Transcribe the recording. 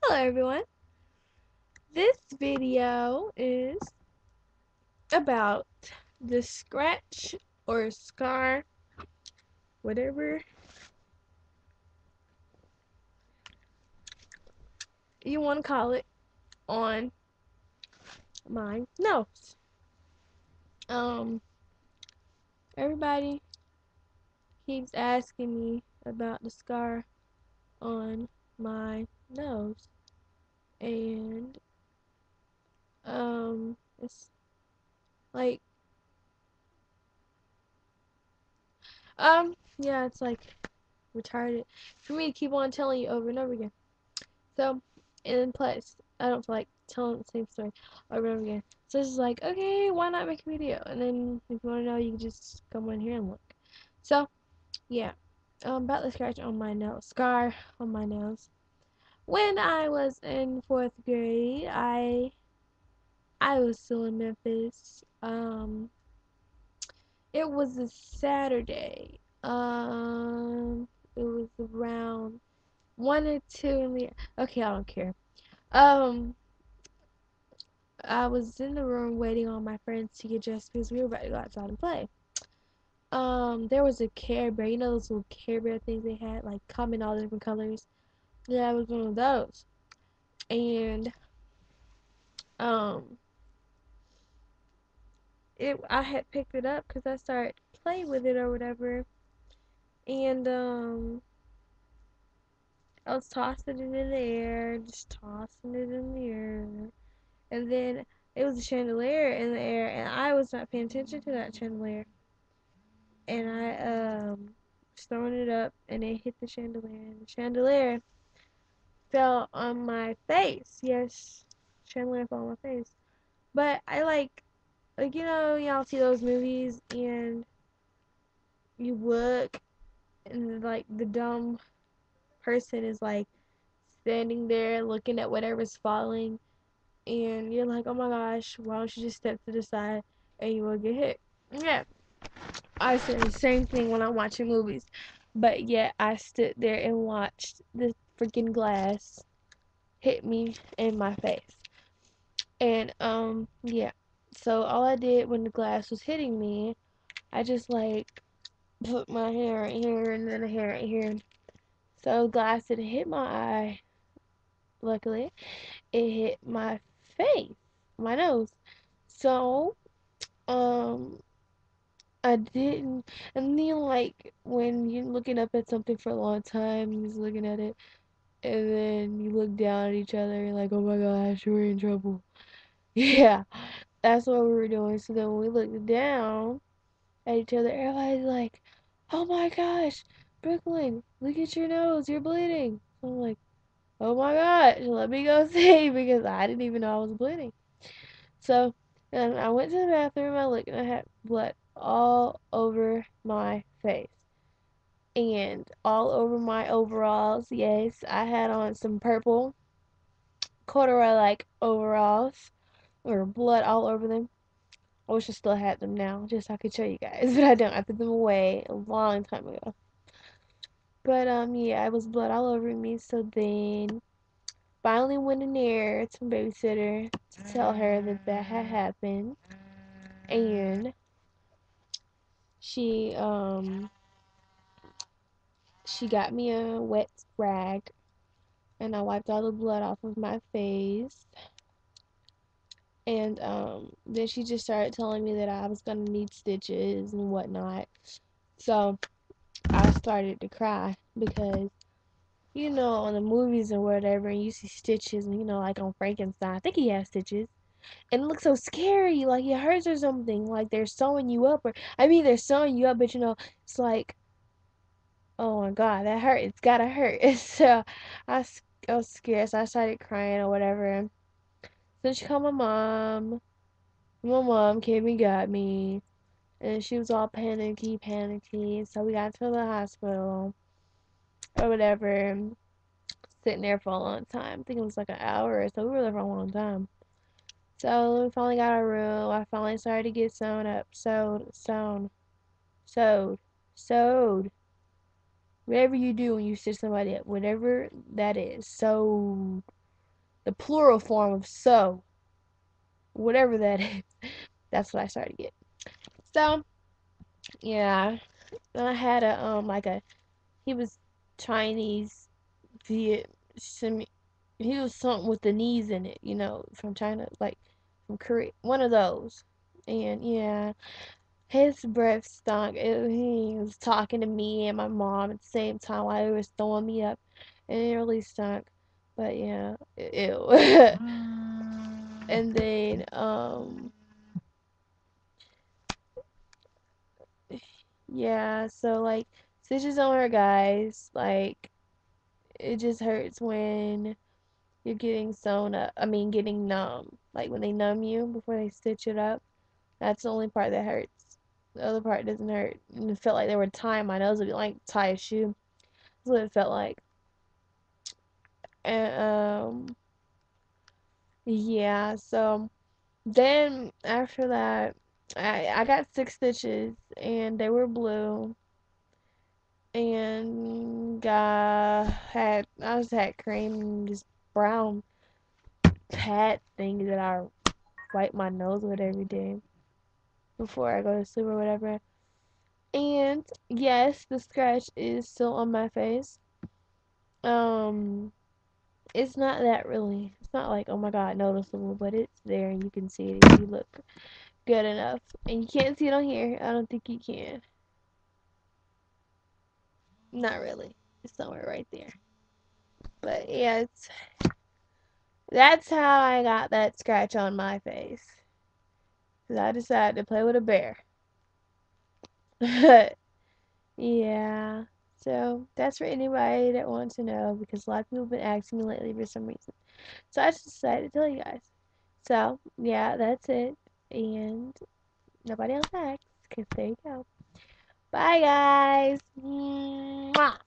Hello everyone. This video is about the scratch or scar, whatever you want to call it, on my nose. Um, Everybody keeps asking me about the scar on my nose, and it's like yeah, it's like retarded for me to keep on telling you over and over again. So, in place, I don't feel like telling the same story over and over again. So it's just like, okay, why not make a video? And then if you want to know, you can just come on here and look. So, yeah, about the scratch on my nose, scar on my nose. When I was in fourth grade, I was still in Memphis. It was a Saturday. It was around 1 or 2 in the. Okay, I don't care. Um, I was in the room waiting on my friends to get dressed because we were about to go outside and play. There was a Care Bear, you know those little Care Bear things they had, like come in all different colors. Yeah, I was one of those, and um, I had picked it up because I started playing with it or whatever, and I was tossing it in the air, just tossing it in the air, and then it was a chandelier in the air, and I was not paying attention to that chandelier. And I was throwing it up and it hit the chandelier and the chandelier fell on my face. Yes, chandelier fell on my face. But I like y'all see those movies and you look and like the dumb person is like standing there looking at whatever's falling and you're like, oh my gosh, why don't you just step to the side and you will get hit? Yeah, I say the same thing when I'm watching movies, but yet I stood there and watched the freaking glass hit me in my face. And yeah. So all I did when the glass was hitting me, I just like put my hair right here and then a hair right here. So glass didn't hit my eye. Luckily, it hit my face, my nose. So um I didn't. And then, like, when you're looking up at something for a long time, you're just looking at it, and then you look down at each other, and you're like, oh my gosh, we're in trouble. Yeah, that's what we were doing. So then when we looked down at each other, everybody's like, oh my gosh, Brooklyn, look at your nose, you're bleeding. So I'm like, oh my gosh, let me go see, because I didn't even know I was bleeding. So then I went to the bathroom, I looked, and I had blood all over my face and all over my overalls. Yes, I had on some purple corduroy like overalls or blood all over them. I wish I still had them now, just so I could show you guys, but I don't. I put them away a long time ago. But yeah, I was blood all over me. So then, finally went in there to my babysitter to tell her that that had happened, and she she got me a wet rag and I wiped all the blood off of my face. And then she just started telling me that I was gonna need stitches and whatnot. So I started to cry because on the movies or whatever, and you see stitches, and like on Frankenstein, I think he has stitches, and it looks so scary, like it hurts or something, like they're sewing you up, or I mean they're sewing you up, but it's like, oh my god, that hurt. It's gotta hurt. So I was scared, so I started crying or whatever. So she called my mom. My mom came and got me, and she was all panicky, panicky. So we got to the hospital or whatever, sitting there for a long time. I think it was like an hour or so. We were there for a long time. So we finally got our room. I finally started to get sewn up, sewed, sewed. Whatever you do when you stitch somebody up, whatever that is, sewed. the plural form of so, whatever that is. That's what I started to get. So yeah, I had a like a he was Chinese, Viet, he was something with the knees in it, from China, like from Korea, one of those. And yeah, his breath stunk. He was talking to me and my mom at the same time while he was throwing me up, and it really stunk. But yeah, ew. And then yeah, so like stitches don't hurt, guys. Like it just hurts when you're getting sewn up. I mean, getting numb. Like when they numb you before they stitch it up. That's the only part that hurts. The other part doesn't hurt. And it felt like they were tying my nose. It'd be like tie a shoe. That's what it felt like. And yeah. So then after that, I got 6 stitches and they were blue. And I just had cream and just brown pad thing that I wipe my nose with every day before I go to sleep or whatever. And yes, the scratch is still on my face. Um, it's not that really. It's not like, oh my god, noticeable, but it's there and you can see it if you look good enough. And you can't see it on here. I don't think you can. Not really. It's somewhere right there. But yeah, that's how I got that scratch on my face. 'Cause I decided to play with a bear. Yeah. So that's for anybody that wants to know because a lot of people have been asking me lately for some reason. So I just decided to tell you guys. So yeah, that's it. And nobody else asked because there you go. Bye guys. Mwah.